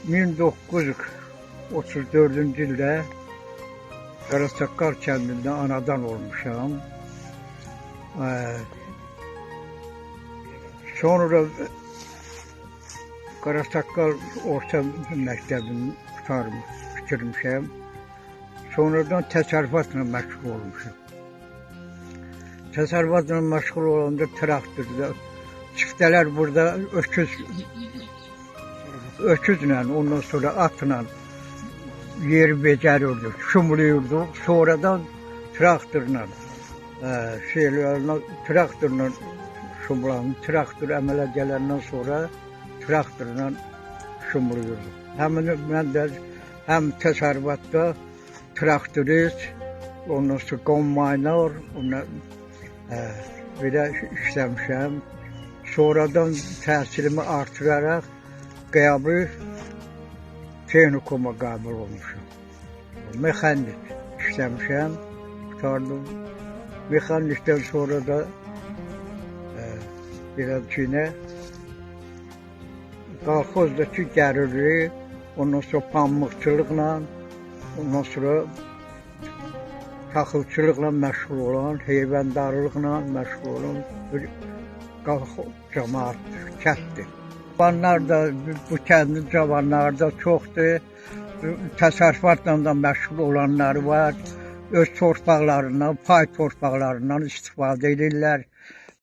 1934-cü ildə Qarasaqqal kəndində anadan olmuşam. Sonra Qarasaqqal orta məktəbini bitirmişəm. Sonradan təsərrüfatla məşğul olmuşam. Təsərrüfatla məşğul olanda traktorda çiftələr burada öküzlə, ondan sonra atla yeri becərirdik, şumluyurduq. Sonradan traktorla şumlandı. Traktor əmələ gələndən sonra traktorla şumluyurduq. Mən də həm təsərrüfatda traktorist, ondan sonra kombaynor, belə işləmişəm. Sonradan təhsilimi artıraraq qəbul texnikuma qəbul olmuşam. Mexanik işləmişəm, qutardım. Mexanikdən sonra da beləkinə qalxozdakı gəlirli, ondan sonra pambıqçılıqla, ondan sonra taxılçılıqla məşğul olan, heyvandarlıqla məşğul olan bir qalxoz cəmaat, kənddir. Cavanlar da, bu kəndin cavanları da çoxdur. Təsərrüfatla da məşğul olanlar var. Öz torpaqlarından, pay torpaqlarından istifadə edirlər.